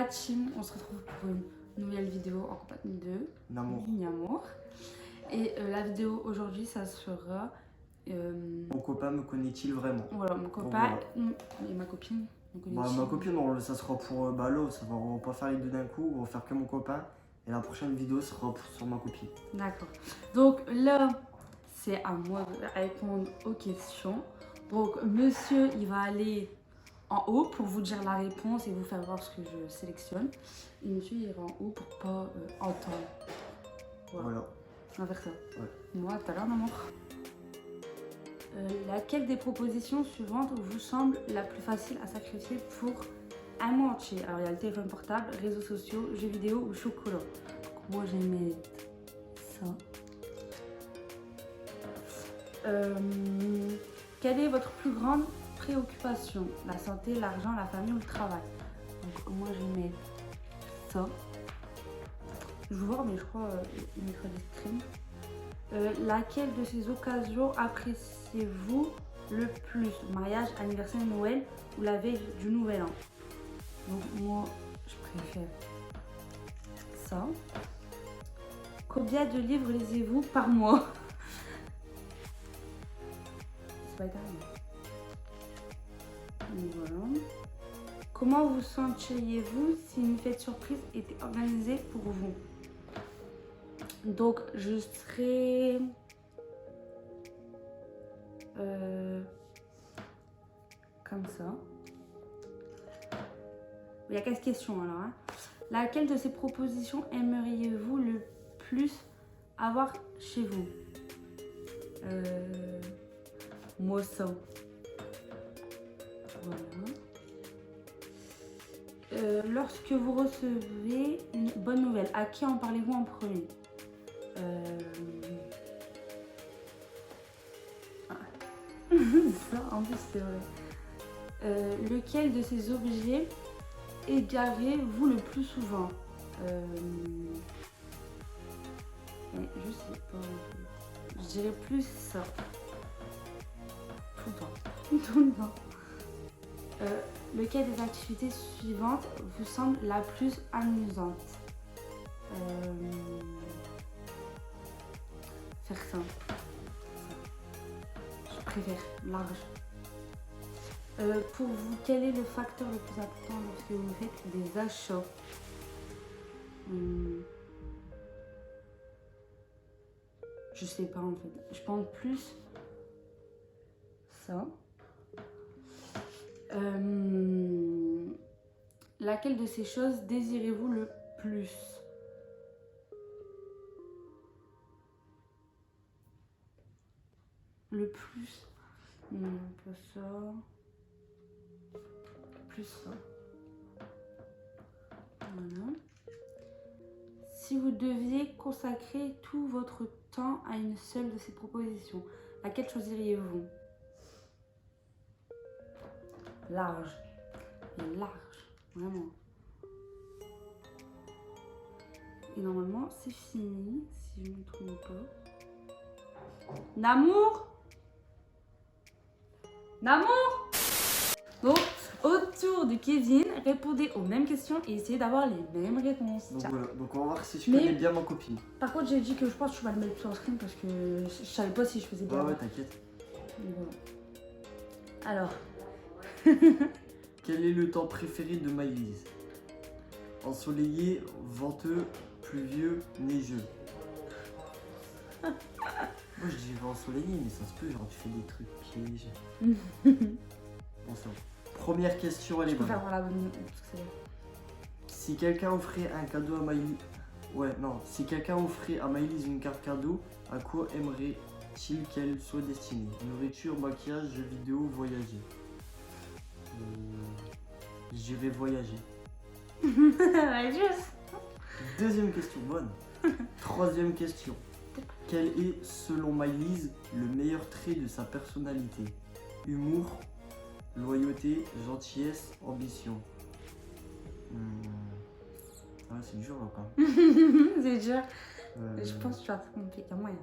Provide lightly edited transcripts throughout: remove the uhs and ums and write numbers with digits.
la team, on se retrouve pour une nouvelle vidéo en compagnie de Namour. Et la vidéo aujourd'hui, ça sera... Mon copain me connaît-il vraiment? Voilà, mon copain et ma copine. Ma copine, ça sera pour là, on va pas faire les deux d'un coup, on va faire que mon copain. Et la prochaine vidéo sera sur ma copine. D'accord. Donc là, c'est à moi de répondre aux questions. Donc monsieur, il va aller en haut pour vous dire la réponse et vous faire voir ce que je sélectionne. Et monsieur, il ira en haut pour pas entendre. Voilà. On va faire ça. Ouais. Moi, tout à l'heure, maman. Laquelle des propositions suivantes vous semble la plus facile à sacrifier pour un mois entier? Alors, il y a le téléphone portable, réseaux sociaux, jeux vidéo ou chocolat. Donc, moi, je vais mettre ça. Quelle est votre plus grande préoccupation? La santé, l'argent, la famille ou le travail? Donc, moi, je vais mettre ça. Je vais voir, mais je crois il mettra des screens. Laquelle de ces occasions appréciez-vous le plus? Mariage, anniversaire, Noël ou la veille du nouvel an? Donc moi, je préfère ça. Combien de livres lisez-vous par mois? C'est pas éternel. Voilà. Comment vous sentiriez-vous si une fête surprise était organisée pour vous? Donc, je serai... comme ça. Il y a 4 questions alors. Hein. Laquelle de ces propositions aimeriez-vous le plus avoir chez vous? Moi, ça. Voilà. Lorsque vous recevez une bonne nouvelle, à qui en parlez-vous en premier? Ça, en plus, c'est vrai. Lequel de ces objets égarez-vous le plus souvent? Je sais pas. Je dirais plus ça. Tout le temps. Tout le temps. Lequel des activités suivantes vous semble la plus amusante? Faire ça. Je préfère large. Pour vous, quel est le facteur le plus important lorsque vous faites des achats? Je sais pas en fait. Je pense plus ça. Laquelle de ces choses désirez-vous le plus? Le plus? Non, pas ça. Plus ça. Voilà. Si vous deviez consacrer tout votre temps à une seule de ces propositions, laquelle choisiriez-vous? Large. Et large. Vraiment. Et normalement, c'est fini, si je ne me trompe pas. Namour? Namour? Donc, autour de Kevin, répondez aux mêmes questions et essayez d'avoir les mêmes réponses. Donc voilà, donc on va voir si je connais bien ma copine. Par contre, j'ai dit que je pense que je vais le mettre sur screen parce que je savais pas si je faisais bien. Ouais, t'inquiète. Voilà. Alors. Quel est le temps préféré de Maëlys? Ensoleillé, venteux, pluvieux, neigeux. Moi je dirais ensoleillé, mais ça se peut, genre tu fais des trucs pièges. Bon, ça va. Première question, elle est bonne. Faire la bonne. Si quelqu'un offrait un cadeau à Maëlys. Si quelqu'un offrait à Maëlys une carte cadeau, à quoi aimerait-il qu'elle soit destinée? Nourriture, maquillage, jeux vidéo, voyager. J'irai voyager. Juste. Deuxième question, bonne. Troisième question. Quel est, selon Maëlys, le meilleur trait de sa personnalité? Humour, loyauté, gentillesse, ambition. Ah, c'est dur là quand même. C'est dur. Je pense que tu vas te tromper. Il y a moyen.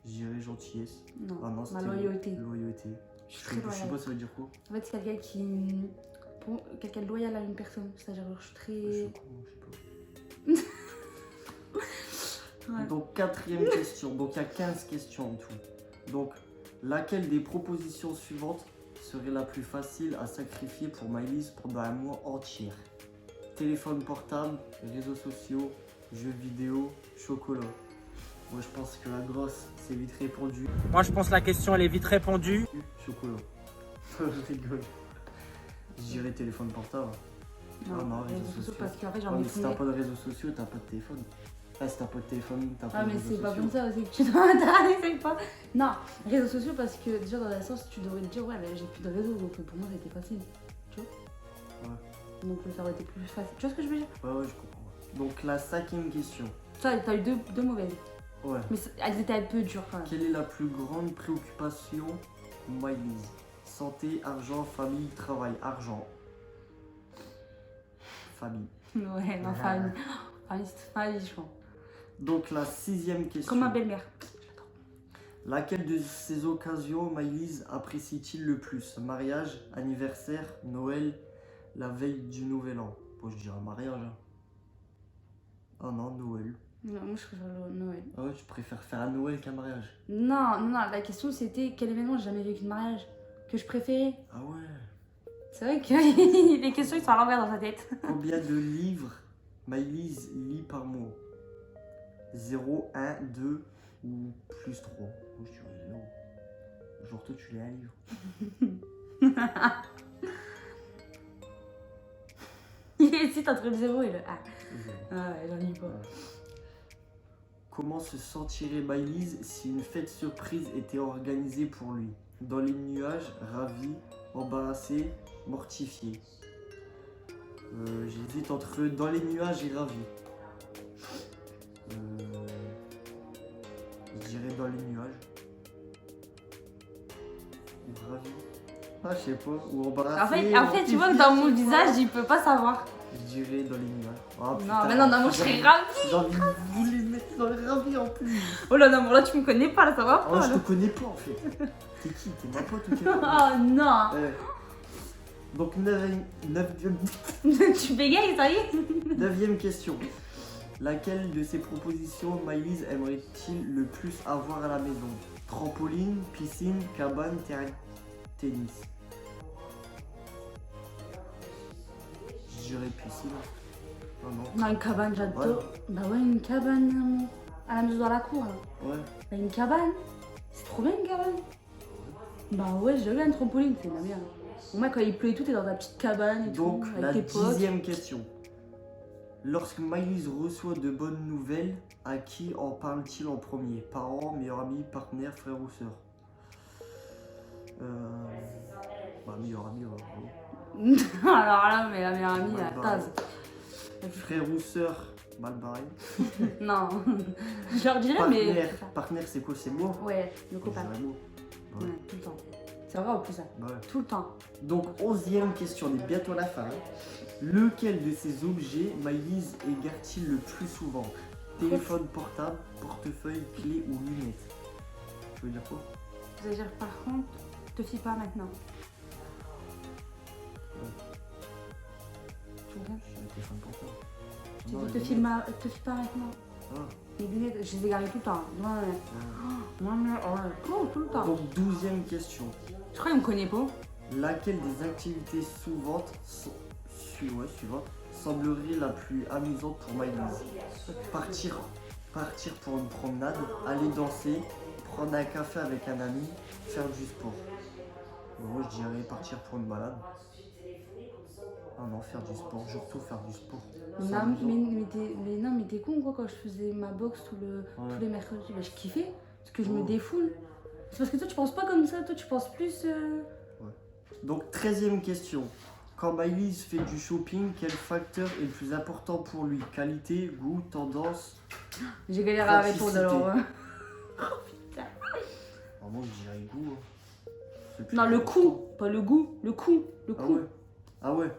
J'irais gentillesse. Non, ah non, ma loyauté. Loyauté. Je suis très loyale. Je sais pas, ça veut dire quoi? En fait, c'est quelqu'un qui quelqu'un de loyal à une personne. C'est-à-dire, je suis Je très. suis con, je sais pas. Ouais. Donc, quatrième question. Donc, il y a 15 questions en tout. Donc, laquelle des propositions suivantes serait la plus facile à sacrifier pour Maëlys pendant un mois entier? Téléphone portable, réseaux sociaux, jeux vidéo, chocolat. Moi, je pense que la grosse, c'est vite répondu. Moi, je pense que la question, elle est vite répondue. Chocolat. Je rigole. Je dirais téléphone portable. Non, Ah non, réseaux réseaux sociaux, sociaux. parce qu'en fait, Ouais, j'en ai mais si t'as fumé. pas de réseaux sociaux, t'as pas de téléphone. Ah, si t'as pas de téléphone, t'as pas Ah, de mais réseaux c'est pas sociaux. comme ça aussi que tu dois t'arrêter, pas. Non, réseaux sociaux, parce que déjà, dans la sens, tu devrais te dire, ouais, là, j'ai plus de réseau, donc pour moi, c'était facile. Tu vois? Ouais. Donc, ça aurait été plus facile. Tu vois ce que je veux dire? Ouais, je comprends. Donc, la cinquième question. Ça, t'as eu deux mauvaises. Ouais. Mais elles étaient un peu dures quand même. Quelle est la plus grande préoccupation de Maëlys? Santé, argent, famille, travail. Argent. Famille. Ouais, ma famille. Famille, c'est famille, je pense. Donc, la sixième question. Comme ma belle-mère. Laquelle de ces occasions Maëlys apprécie-t-il le plus? Mariage, anniversaire, Noël, la veille du Nouvel An. Bon, je dirais mariage. Hein. Oh non, Noël. Non, moi, je préfère le Noël. Ah ouais, tu préfères faire un Noël qu'un mariage? Non, non, la question c'était quel événement j'ai jamais vécu de mariage que je préférais. Ah ouais. C'est vrai que les questions ils sont à l'envers dans sa tête. Combien de livres Maëlys lit par mois? 0, 1, 2 ou plus 3? Moi je dirais 0. Genre toi tu lis un livre. Il hésite entre le 0 et le 1. Zéro. Ah ouais, j'en lis pas. Ouais. Comment se sentirait Maëlys si une fête surprise était organisée pour lui? Dans les nuages, ravi, embarrassé, mortifié. J'hésite entre dans les nuages et ravi. Je dirais dans les nuages. Ou ravi. Ah, je sais pas. Ou embarrassé. En fait, tu vois que dans mon visage, il peut pas savoir. Je dirais dans les nuages. Oh, Non, putain, mais non, moi je serais ravie. j'ai envie de vous les mettre dans les ravis en plus. Oh là, non, là tu me connais pas, là ça va Oh, pas. je Là. te connais pas en fait. T'es qui? T'es ma pote ou quoi? Oh non. Donc, Tu bégayes, ça y est. neuvième question. Laquelle de ces propositions Maëlys aimerait-il le plus avoir à la maison? Trampoline, piscine, cabane, terrain de tennis. Je dirais piscine. Oh non. Non, une cabane, j'adore. Ouais. Bah ouais, une cabane, amour. À la maison dans la cour, là. Ouais. Bah, une cabane. C'est trop bien une cabane. Bah ouais, j'ai eu un trampoline, c'est bien. Au moins, quand il pleut et tout, t'es dans ta petite cabane et Donc, tout, la avec tes potes. 10e question. Lorsque Maëlys reçoit de bonnes nouvelles, à qui en parle-t-il en premier? Parents, meilleurs amis, partenaires, frères ou sœurs? Bah, meilleur ami, ouais. Alors là, mais la meilleure amie, Mal la barré. tasse. Frère ou sœur, mal barré. Non, je leur dirais, mais. Partenaire, partenaire c'est quoi? C'est moi? Ouais, le copain. Je dirais moi. Ouais. Ouais, tout le temps. C'est vrai en plus, ça. Ouais. Tout le temps. Donc, 11e question, on est bientôt à la fin. Lequel de ces objets Maëlys égare-t-il le plus souvent? Téléphone portable, portefeuille, clé ou lunettes? Tu veux dire quoi? Je veux dire, par contre, te fie pas maintenant. Tu veux dire? Le téléphone portable. Tu Non, dis, les te fie pas maintenant. Ah, Les lunettes, je les ai garées tout le temps. Ouais, ouais. ouais. Ouais, oh, tout le temps. Donc, 12e question. Je crois qu'il me connaît pas. Laquelle des activités suivantes semblerait la plus amusante pour Maëlys? Partir pour une promenade, aller danser, prendre un café avec un ami, faire du sport. Moi je dirais partir pour une balade. Ah non, faire du sport, surtout faire du sport. C'est Non, amusant. mais t'es con quoi quand je faisais ma boxe tous les mercredis. Bah, je kiffais parce que je me Oh. défoule. C'est parce que toi tu penses pas comme ça, toi tu penses plus. Donc 13e question. Quand Maëlys fait du shopping, quel facteur est le plus important pour lui? Qualité, goût, tendance? J'ai galéré à répondre Praticité. alors. Ah, moi je dirais goût. Hein. C'est le plus Non, le important. coup, pas le goût, le coup, le Ah coup. ouais. Ah ouais.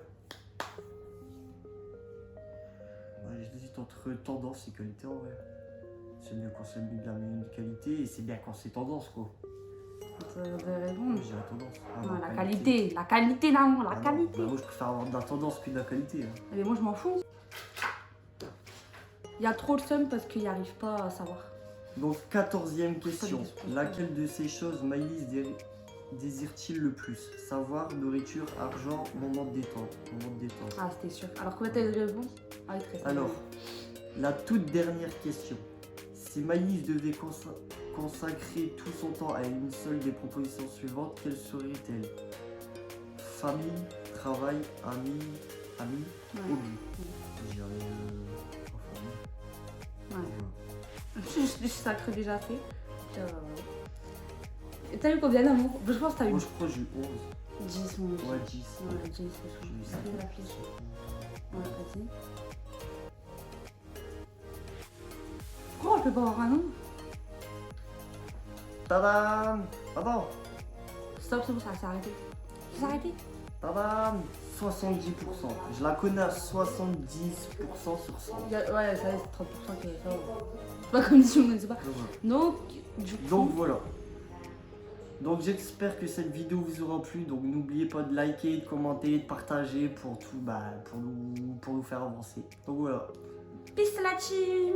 Ouais, j'hésite entre tendance et qualité en vrai. C'est mieux quand c'est de la meilleure qualité et c'est bien quand c'est tendance quoi. de répondre. J'ai la tendance. Ah, Non, non, la qualité d'amour, la Ah non, qualité. bah moi je préfère avoir de la tendance que de la qualité. Hein. Mais moi je m'en fous. Il y a trop le seum parce qu'il n'y arrive pas à savoir. Donc 14e Faut question. pas des questions. Laquelle de ces choses Maëlys désire-t-il le plus? Savoir, nourriture, argent, moment de détente. Moment de détente. Ah, c'était sûr. Alors combien t'as de réponses? Ah, oui, très simple. Alors, la toute dernière question. Si Maëlys devait consacrer tout son temps à une seule des propositions suivantes, quelle serait-elle? Famille, travail, amis, Ouais. hobby. Je dirais en famille. Ouais. Voilà. Je sacré déjà fait. Et t'as eu combien d'amour? Je pense que t'as eu Moi je crois que j'ai eu 11. 10 mon Ouais, 10. Ouais, 10 c'est sûr. J'ai eu Ça ça. fait la fiche. Ouais, vas-y. Pourquoi on peut pas avoir un nombre? Tadam! Pardon! Stop, c'est bon, ça s'est arrêté. Ça s'est arrêté? Tadam! 70%. Je la connais à 70% sur 100. Ouais, ça y est, c'est 30% qui est ça. C'est pas comme si on ne sait pas. Donc, Donc, du coup. Donc voilà. Donc j'espère que cette vidéo vous aura plu. Donc n'oubliez pas de liker, de commenter, de partager pour tout, pour nous faire avancer. Donc voilà. Peace la team!